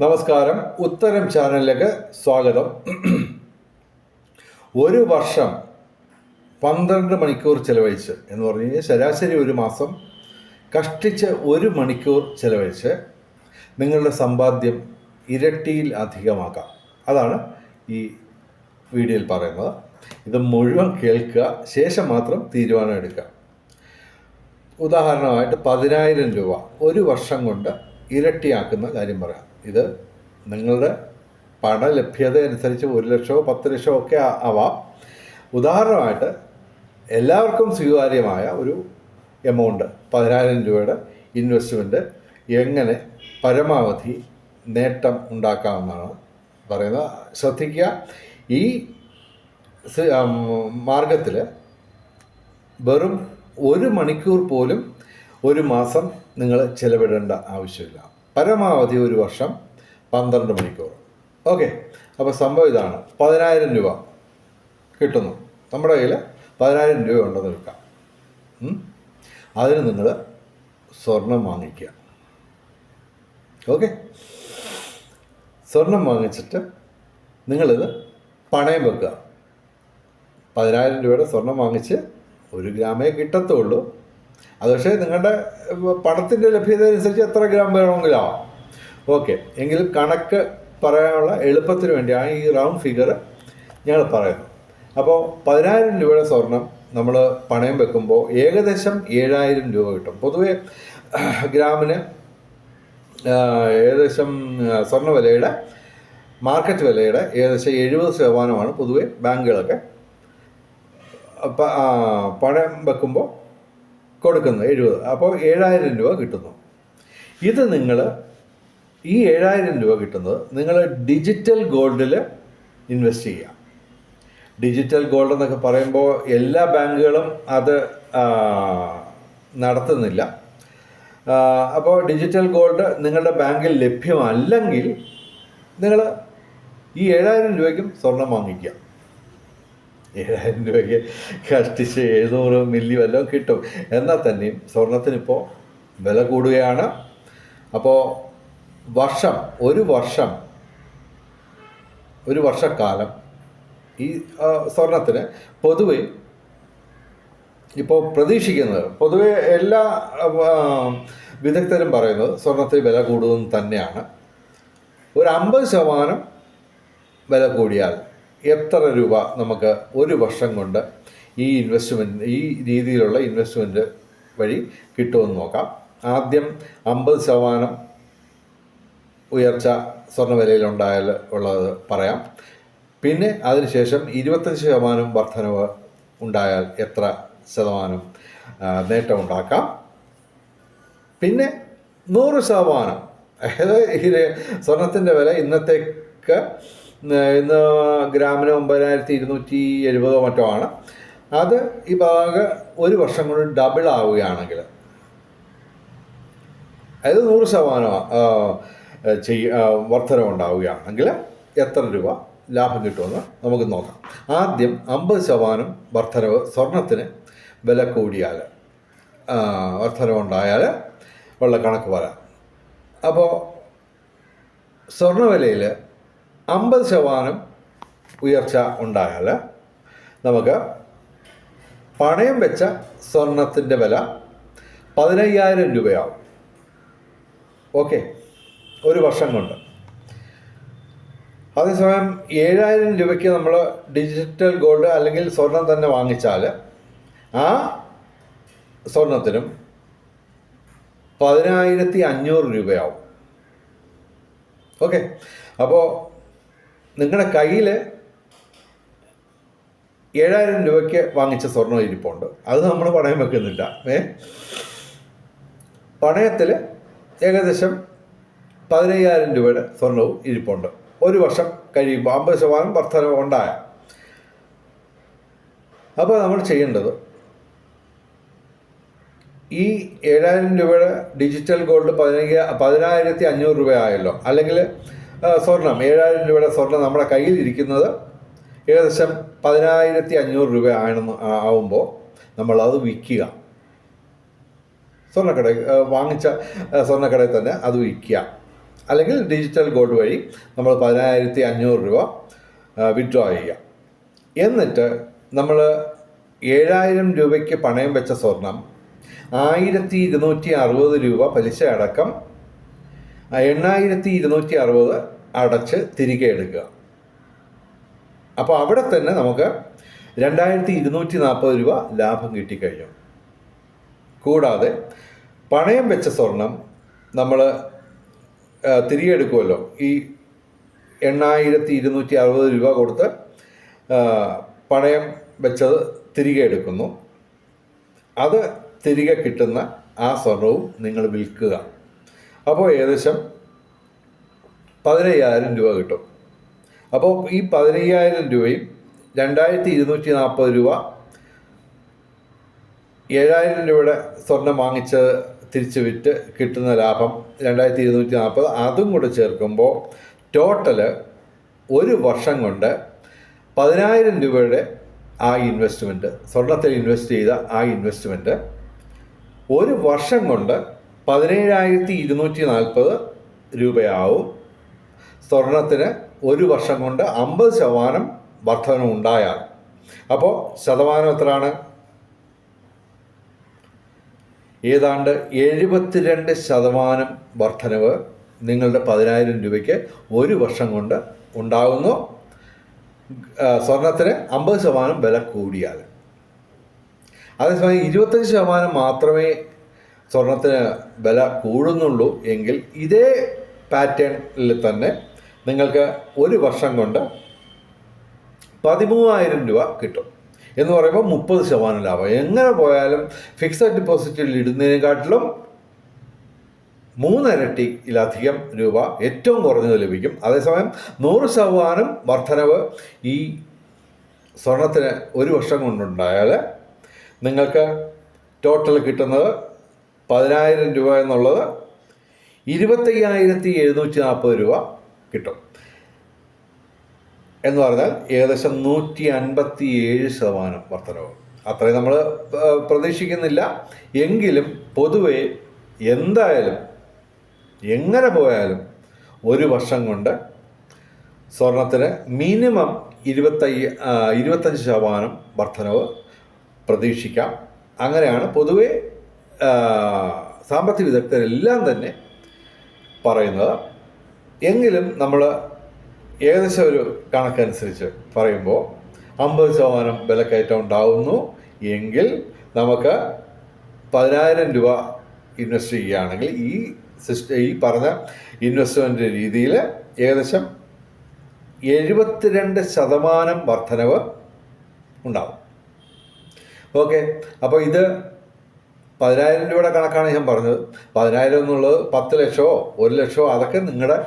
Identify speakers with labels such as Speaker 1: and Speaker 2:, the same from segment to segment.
Speaker 1: നമസ്കാരം, ഉത്തരം ചാനലിലേക്ക് സ്വാഗതം. ഒരു വർഷം 12 മണിക്കൂർ ചിലവഴിച്ച് എന്ന് പറഞ്ഞു കഴിഞ്ഞാൽ ശരാശരി ഒരു മാസം കഷ്ടിച്ച് 1 മണിക്കൂർ ചിലവഴിച്ച് നിങ്ങളുടെ സമ്പാദ്യം ഇരട്ടിയിൽ അധികമാക്കാം. അതാണ് ഈ വീഡിയോയിൽ പറയുന്നത്. ഇത് മുഴുവൻ കേൾക്കുക, ശേഷം മാത്രം തീരുമാനം എടുക്കുക. ഉദാഹരണമായിട്ട് 10,000 രൂപ ഒരു വർഷം കൊണ്ട് ഇരട്ടിയാക്കുന്ന കാര്യം പറയാം. ഇത് നിങ്ങളുടെ പണലഭ്യത അനുസരിച്ച് 1 ലക്ഷമോ 10 ലക്ഷമോ ഒക്കെ ആവാം. ഉദാഹരണമായിട്ട് എല്ലാവർക്കും സ്വീകാര്യമായ ഒരു എമൗണ്ട് 10,000 രൂപയുടെ ഇൻവെസ്റ്റ്മെൻറ്റ് എങ്ങനെ പരമാവധി നേട്ടം ഉണ്ടാക്കാമെന്നാണ് പറയുന്നത്. ശ്രദ്ധിക്കുക, ഈ മാർഗത്തിൽ വെറും 1 മണിക്കൂർ പോലും ഒരു മാസം നിങ്ങൾ ചിലവിടേണ്ട ആവശ്യമില്ല. പരമാവധി ഒരു വർഷം 12 മണിക്കൂർ. ഓക്കെ, അപ്പോൾ സംഭവം ഇതാണ്. 10,000 രൂപ കിട്ടുന്നു. നമ്മുടെ കയ്യിൽ 10,000 രൂപ ഉണ്ടെന്ന് വെക്കാം. അതിന് നിങ്ങൾ സ്വർണം വാങ്ങിക്കുക. ഓക്കെ, സ്വർണം വാങ്ങിച്ചിട്ട് നിങ്ങളിത് പണയം വെക്കുക. 10,000 രൂപയുടെ സ്വർണം വാങ്ങിച്ച് 1 ഗ്രാമേ കിട്ടത്തുള്ളൂ. അത് പക്ഷേ നിങ്ങളുടെ പണത്തിൻ്റെ ലഭ്യത അനുസരിച്ച് എത്ര ഗ്രാം വേണമെങ്കിലും ആവാം. ഓക്കെ, എങ്കിലും കണക്ക് പറയാനുള്ള എളുപ്പത്തിന് വേണ്ടിയാണ് ഈ റൗണ്ട് ഫിഗർ ഞങ്ങൾ പറയുന്നത്. അപ്പോൾ 10,000 രൂപയുടെ സ്വർണം നമ്മൾ പണയം വെക്കുമ്പോൾ ഏകദേശം 7,000 രൂപ കിട്ടും. പൊതുവേ ഗ്രാമിന് ഏകദേശം സ്വർണ്ണ വിലയുടെ മാർക്കറ്റ് വിലയുടെ ഏകദേശം 70% പൊതുവേ ബാങ്കുകളൊക്കെ പണയം വെക്കുമ്പോൾ കൊടുക്കുന്നത് 70. അപ്പോൾ 7,000 രൂപ കിട്ടുന്നു. ഇത് നിങ്ങൾ ഈ 7,000 രൂപ കിട്ടുന്നത് നിങ്ങൾ ഡിജിറ്റൽ ഗോൾഡിൽ ഇൻവെസ്റ്റ് ചെയ്യുക. ഡിജിറ്റൽ ഗോൾഡ് എന്നൊക്കെ പറയുമ്പോൾ എല്ലാ ബാങ്കുകളും അത് നടത്തുന്നില്ല. അപ്പോൾ ഡിജിറ്റൽ ഗോൾഡ് നിങ്ങളുടെ ബാങ്കിൽ ലഭ്യമല്ലെങ്കിൽ നിങ്ങൾ ഈ 7,000 രൂപയ്ക്കും സ്വർണം വാങ്ങിക്കുക. 7,000 രൂപയ്ക്ക് കഷ്ടിച്ച് 700 മില്ലി വല്ലതും കിട്ടും. എന്നാൽ തന്നെയും സ്വർണത്തിനിപ്പോൾ വില കൂടുകയാണ്. അപ്പോൾ ഒരു വർഷക്കാലം ഈ സ്വർണത്തിന് പൊതുവെ ഇപ്പോൾ പ്രതീക്ഷിക്കുന്നത്, പൊതുവെ എല്ലാ വിദഗ്ധരും പറയുന്നത് സ്വർണത്തിന് വില കൂടുമെന്ന് തന്നെയാണ്. ഒരു 50% വില കൂടിയാൽ എത്ര രൂപ നമുക്ക് ഒരു വർഷം കൊണ്ട് ഈ രീതിയിലുള്ള ഇൻവെസ്റ്റ്മെൻറ്റ് വഴി കിട്ടുമെന്ന് നോക്കാം. ആദ്യം 50% ഉയർച്ച സ്വർണ്ണവിലയിലുണ്ടായാൽ ഉള്ളത് പറയാം. പിന്നെ അതിനുശേഷം 25% വർധനവ് ഉണ്ടായാൽ എത്ര ശതമാനം നേട്ടമുണ്ടാക്കാം. പിന്നെ 100%, അതായത് സ്വർണത്തിൻ്റെ വില ഇന്ന് ഗ്രാമിന് 9,270 മറ്റോ ആണ്. അത് ഈ ഒരു വർഷം കൊണ്ട് ഡബിൾ ആവുകയാണെങ്കിൽ, അതായത് 100% വർധനവുണ്ടാവുകയാണെങ്കിൽ എത്ര രൂപ ലാഭം കിട്ടുമെന്ന് നമുക്ക് നോക്കാം. ആദ്യം 50% വർധനവ് സ്വർണത്തിന് വില കൂടിയാൽ, വർധനവുണ്ടായാൽ ഉള്ള കണക്ക് പറയാം. അപ്പോൾ സ്വർണ്ണവിലയിൽ 50% ഉയർച്ച ഉണ്ടായാൽ നമുക്ക് പണയം വെച്ച സ്വർണത്തിൻ്റെ വില 15,000 രൂപയാവും. ഓക്കെ, ഒരു വർഷം കൊണ്ട്. അതേസമയം 7,000 രൂപയ്ക്ക് നമ്മൾ ഡിജിറ്റൽ ഗോൾഡ് അല്ലെങ്കിൽ സ്വർണം തന്നെ വാങ്ങിച്ചാൽ ആ സ്വർണത്തിനും 10,500 രൂപയാവും. ഓക്കെ, അപ്പോൾ നിങ്ങളുടെ കയ്യിൽ 7,000 രൂപയ്ക്ക് വാങ്ങിച്ച സ്വർണ്ണം ഇരിപ്പുണ്ട്. അത് നമ്മൾ പണയം വെക്കുന്നില്ല. പണയത്തിൽ ഏകദേശം 15,000 രൂപയുടെ സ്വർണവും ഇരിപ്പുണ്ട്. ഒരു വർഷം കഴിയുമ്പോൾ 50% വർധനവ് ഉണ്ടായ. അപ്പോൾ നമ്മൾ ചെയ്യേണ്ടത്, ഈ 7,000 രൂപയുടെ ഡിജിറ്റൽ ഗോൾഡ് 10,500 രൂപ ആയല്ലോ. അല്ലെങ്കിൽ സ്വർണം 7,000 രൂപയുടെ സ്വർണം നമ്മുടെ കയ്യിൽ ഇരിക്കുന്നത് ഏകദേശം 10,500 രൂപ ആവുമ്പോൾ നമ്മളത് വിൽക്കുക. സ്വർണ്ണക്കട വാങ്ങിച്ച സ്വർണ്ണക്കടയിൽ തന്നെ അത് വിൽക്കുക. അല്ലെങ്കിൽ ഡിജിറ്റൽ ഗോൾഡ് വഴി നമ്മൾ 10,500 രൂപ വിഡ്രോ ചെയ്യുക. എന്നിട്ട് നമ്മൾ 7,000 രൂപയ്ക്ക് പണയം വെച്ച സ്വർണം 1,260 രൂപ പലിശ അടക്കം 8,260 അടച്ച് തിരികെ എടുക്കുക. അപ്പോൾ അവിടെ തന്നെ നമുക്ക് 2,240 രൂപ ലാഭം കിട്ടിക്കഴിഞ്ഞു. കൂടാതെ പണയം വെച്ച സ്വർണം നമ്മൾ തിരികെ എടുക്കുമല്ലോ. ഈ 8,260 രൂപ കൊടുത്ത് പണയം വെച്ചത് തിരികെ എടുക്കുന്നു. അത് തിരികെ കിട്ടുന്ന ആ സ്വർണവും നിങ്ങൾ വിൽക്കുക. അപ്പോൾ ഏകദേശം 15,000 രൂപ കിട്ടും. അപ്പോൾ ഈ 15,000 രൂപയും 2,240 രൂപ 7,000 രൂപയുടെ സ്വർണം വാങ്ങിച്ച് തിരിച്ച് വിറ്റ് കിട്ടുന്ന ലാഭം 2,240, അതും കൂടെ ചേർക്കുമ്പോൾ ടോട്ടല് ഒരു വർഷം കൊണ്ട് 10,000 രൂപയുടെ ആ ഇൻവെസ്റ്റ്മെൻറ്റ്, സ്വർണത്തിൽ ഇൻവെസ്റ്റ് ചെയ്ത ആ ഇൻവെസ്റ്റ്മെൻറ്റ് ഒരു വർഷം കൊണ്ട് 17,240 രൂപയാവും. സ്വർണത്തിന് ഒരു വർഷം കൊണ്ട് 50% വർധന ഉണ്ടായാൽ. അപ്പോൾ ശതമാനം എത്രയാണ്? ഏതാണ്ട് 72% വർധനവ് നിങ്ങളുടെ 10,000 രൂപയ്ക്ക് ഒരു വർഷം കൊണ്ട് ഉണ്ടാകുന്നു. സ്വർണത്തിന് 50% വില കൂടിയാൽ. അതേസമയം 25% മാത്രമേ സ്വർണത്തിന് വില കൂടുന്നുള്ളൂ എങ്കിൽ ഇതേ പാറ്റേണിൽ തന്നെ നിങ്ങൾക്ക് ഒരു വർഷം കൊണ്ട് 13,000 രൂപ കിട്ടും. എന്ന് പറയുമ്പോൾ 30% ലാഭം. എങ്ങനെ പോയാലും ഫിക്സഡ് ഡിപ്പോസിറ്റിൽ ഇടുന്നതിനെക്കാട്ടിലും 3 ഇരട്ടിയിലധികം രൂപ ഏറ്റവും കുറഞ്ഞത് ലഭിക്കും. അതേസമയം 100% വർധനവ് ഈ സ്വർണത്തിന് ഒരു വർഷം കൊണ്ടുണ്ടായാൽ നിങ്ങൾക്ക് ടോട്ടൽ കിട്ടുന്നത് 10,000 രൂപ എന്നുള്ളത് 25,740 രൂപ കിട്ടും. എന്ന് പറഞ്ഞാൽ ഏകദേശം 157% വർധനവ്. അത്രയും നമ്മൾ പ്രതീക്ഷിക്കുന്നില്ല. എങ്കിലും പൊതുവെ എന്തായാലും എങ്ങനെ പോയാലും ഒരു വർഷം കൊണ്ട് സ്വർണത്തിന് മിനിമം 25% വർധനവ് പ്രതീക്ഷിക്കാം. അങ്ങനെയാണ് പൊതുവെ സാമ്പത്തിക വിദഗ്ധരെല്ലാം തന്നെ പറയുന്നത്. എങ്കിലും നമ്മൾ ഏകദേശം ഒരു കണക്കനുസരിച്ച് പറയുമ്പോൾ 50% വിലക്കയറ്റം ഉണ്ടാകുന്നു എങ്കിൽ നമുക്ക് 10,000 രൂപ ഇൻവെസ്റ്റ് ചെയ്യുകയാണെങ്കിൽ ഈ പറഞ്ഞ ഇൻവെസ്റ്റ്മെൻറ്റ് രീതിയിൽ ഏകദേശം 72% വർധനവ് ഉണ്ടാകും. ഓക്കെ, അപ്പോൾ ഇത് 10,000 രൂപയുടെ കണക്കാണ് ഞാൻ പറഞ്ഞത്. 10,000 എന്നുള്ളത് 10 ലക്ഷമോ 1 ലക്ഷമോ അതൊക്കെ നിങ്ങളുടെ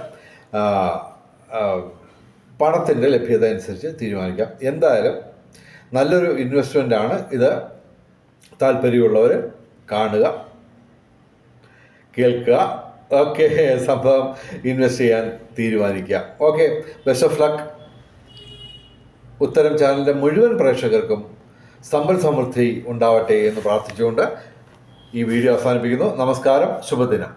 Speaker 1: പണത്തിൻ്റെ ലഭ്യത അനുസരിച്ച് തീരുമാനിക്കാം. എന്തായാലും നല്ലൊരു ഇൻവെസ്റ്റ്മെൻ്റാണ് ഇത്. താല്പര്യമുള്ളവർ കാണുക, കേൾക്കുക. ഓക്കെ, സംഭവം ഇൻവെസ്റ്റ് ചെയ്യാൻ തീരുമാനിക്കുക. Okay, best of luck. ഉത്തരം ചാനലിൻ്റെ മുഴുവൻ പ്രേക്ഷകർക്കും സമ്പൽ സമൃദ്ധി ഉണ്ടാവട്ടെ എന്ന് പ്രാർത്ഥിച്ചുകൊണ്ട് ഈ വീഡിയോ അവസാനിപ്പിക്കുന്നു. നമസ്കാരം, ശുഭദിനം.